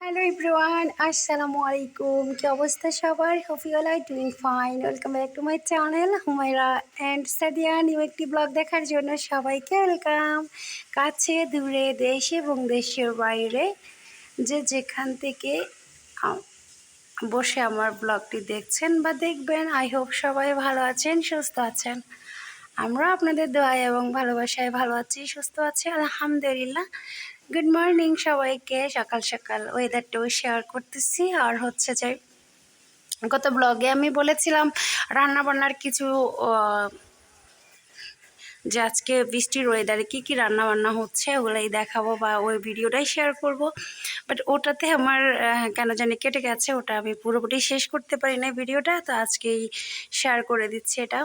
Hello everyone, আসসালামু আলাইকুম। কি অবস্থা সবার? Hope you all are doing fine. Welcome back to my channel Humaira and Sadia. New একটি ব্লগ দেখার জন্য সবাইকে ওয়েলকাম। কাছে দূরে, দেশ এবং দেশের বাইরে যে যেখান থেকে বসে আমার ব্লগটি দেখছেন বা দেখবেন, আই হোপ সবাই ভালো আছেন, সুস্থ আছেন। আমরা আপনাদের দোয়ায় এবং ভালোবাসায় ভালো আছি, সুস্থ আছি আলহামদুলিল্লাহ। গুড মর্নিং সবাইকে। সকাল সকাল ওয়েদারটাও শেয়ার করতেছি। আর হচ্ছে যে গত ব্লগে আমি বলেছিলাম রান্নাবান্নার কিছু যে আজকে বৃষ্টির ওয়েদারে কী কী রান্নাবান্না হচ্ছে ওগুলাই দেখাবো বা ওই ভিডিওটাই শেয়ার করব। বাট ওটাতে আমার কেন জানি কেটে গেছে, ওটা আমি পুরোপুরি শেষ করতে পারি না ভিডিওটা, তো আজকেই শেয়ার করে দিচ্ছি এটা।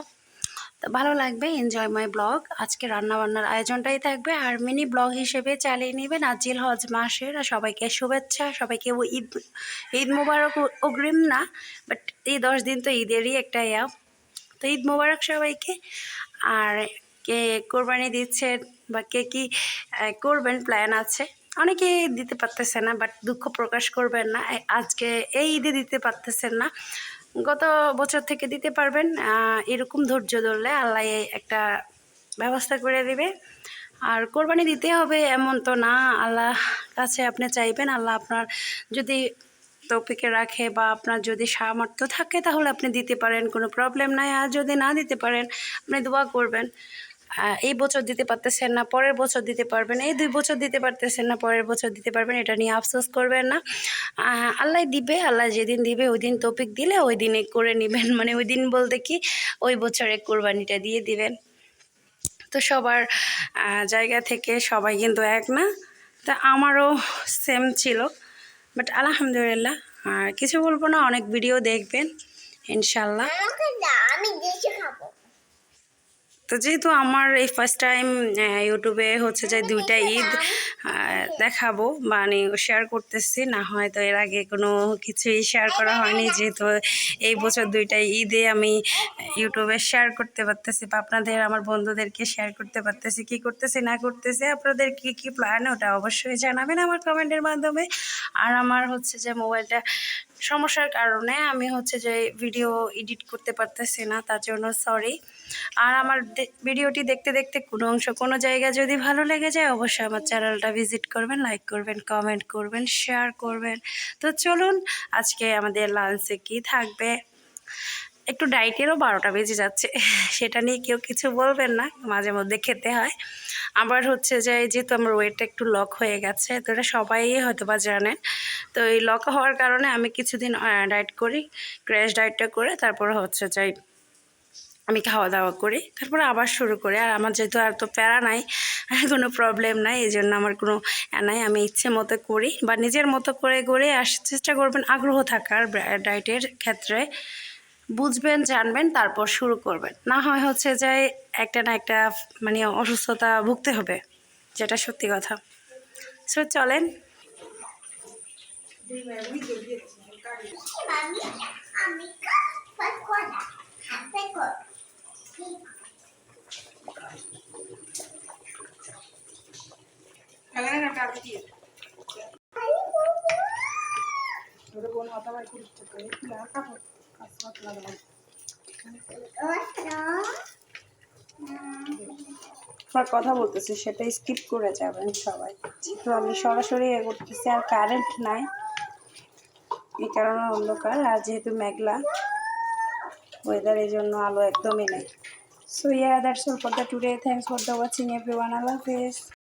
তো ভালো লাগবে, এনজয় মাই ব্লগ। আজকে রান্নাবান্নার আয়োজনটাই থাকবে আর মিনি ব্লগ হিসেবে চালিয়ে নেবেন। আজিল হজ মাসের সবাইকে শুভেচ্ছা, সবাইকে ঈদ ঈদ মোবারক অগ্রিম না, বাট এই 10 দিন তো ঈদেরই একটা তো ঈদ মোবারক সবাইকে। আর কে কোরবানি দিচ্ছেন বা কে কী করবেন প্ল্যান আছে, অনেকে দিতে পারতেছে না, বাট দুঃখ প্রকাশ করবেন না, আজকে এই ঈদে দিতে পারতেছেন না, গত বছর থেকে দিতে পারবেন। এরকম ধৈর্য ধরলে আল্লাহ একটা ব্যবস্থা করে দেবে। আর কোরবানি দিতে হবে এমন তো না, আল্লাহ কাছে আপনি চাইবেন, আল্লাহ আপনার যদি তৌফিকে রাখে বা আপনার যদি সামর্থ্য থাকে তাহলে আপনি দিতে পারেন, কোনো প্রবলেম নাই। আর যদি না দিতে পারেন আপনি দোয়া করবেন। এই বছর দিতে পারতেছেন না, পরের বছর দিতে পারবেন। এই 2 বছর দিতে পারতেছেন না, পরের বছর দিতে পারবেন, এটা নিয়ে আফসোস করবেন না। আল্লাহ দিবে, আল্লাহ যেদিন দিবে ওই দিন তৌফিক দিলে ওই দিনে করে নেবেন। মানে ওই দিন বলতে কি, ওই বছরে কোরবানিটা দিয়ে দিবেন। তো সবার জায়গা থেকে সবাই কিন্তু এক না, তা আমারও সেম ছিল, বাট আলহামদুলিল্লাহ। আর কিছু বলবো না, অনেক ভিডিও দেখবেন ইনশাল্লাহ। তো যেহেতু আমার এই ফার্স্ট টাইম ইউটিউবে হচ্ছে যে 2টা ঈদ দেখাবো, মানে শেয়ার করতেছি, না হয় তো এর আগে কোনো কিছুই শেয়ার করা হয়নি। যেহেতু এই বছর 2টা ঈদে আমি ইউটিউবে শেয়ার করতে পারতেছি বা আপনাদের আমার বন্ধুদেরকে শেয়ার করতে পারতেছি কী করতেছি না করতেছি। আপনাদের কী কী প্ল্যান ওটা অবশ্যই জানাবেন আমার কমেন্টের মাধ্যমে। আর আমার হচ্ছে যে মোবাইলটা সমস্যার কারণে আমি হচ্ছে যে ভিডিও এডিট করতে পারতেছি না, তার জন্য সরি। আর আমার ভিডিওটি দেখতে দেখতে কোনো অংশ কোনো জায়গা যদি ভালো লেগে যায় অবশ্যই আমার চ্যানেলটা ভিজিট করবেন, লাইক করবেন, কমেন্ট করবেন, শেয়ার করবেন। তো চলুন আজকে আমাদের লাঞ্চে কী থাকবে। একটু ডায়েটেরও 12টা বেজে যাচ্ছে, সেটা নিয়ে কেউ কিছু বলবেন না, মাঝে মধ্যে খেতে হয়। আবার হচ্ছে যে যেহেতু আমার ওয়েটটা একটু লক হয়ে গেছে, তো এটা সবাই হয়তো বা জানেন। তো এই লক হওয়ার কারণে আমি কিছুদিন ডায়েট করি, ক্র্যাশ ডায়েটটা করে তারপর হচ্ছে যাই আমি খাওয়া দাওয়া করি, তারপরে আবার শুরু করি। আর আমার যেহেতু আর তো প্যারা নাই, কোনো প্রবলেম নাই, এই জন্য আমার কোনো নাই, আমি ইচ্ছে মতো করি বা নিজের মতো করে চেষ্টা করবেন আগ্রহ থাকার ডায়েটের ক্ষেত্রে, বুঝবেন জানবেন তারপর শুরু করবেন, না হয় হচ্ছে যে একটা না একটা মানে অসুস্থতা ভুগতে হবে, যেটা সত্যি কথা। সো চলেন। কথা বলতেছি সেটা স্কিপ করে যাবেন সবাই, যেহেতু আমি সরাসরি এ করতেছি আর কারেন্ট নাই, এই কারণে অন্ধকার। আর যেহেতু মেঘলা ওয়েদার, এই জন্য আলো একদমই নেই। So yeah, that's all for the today. Thanks for the watching everyone. Allah Hafiz.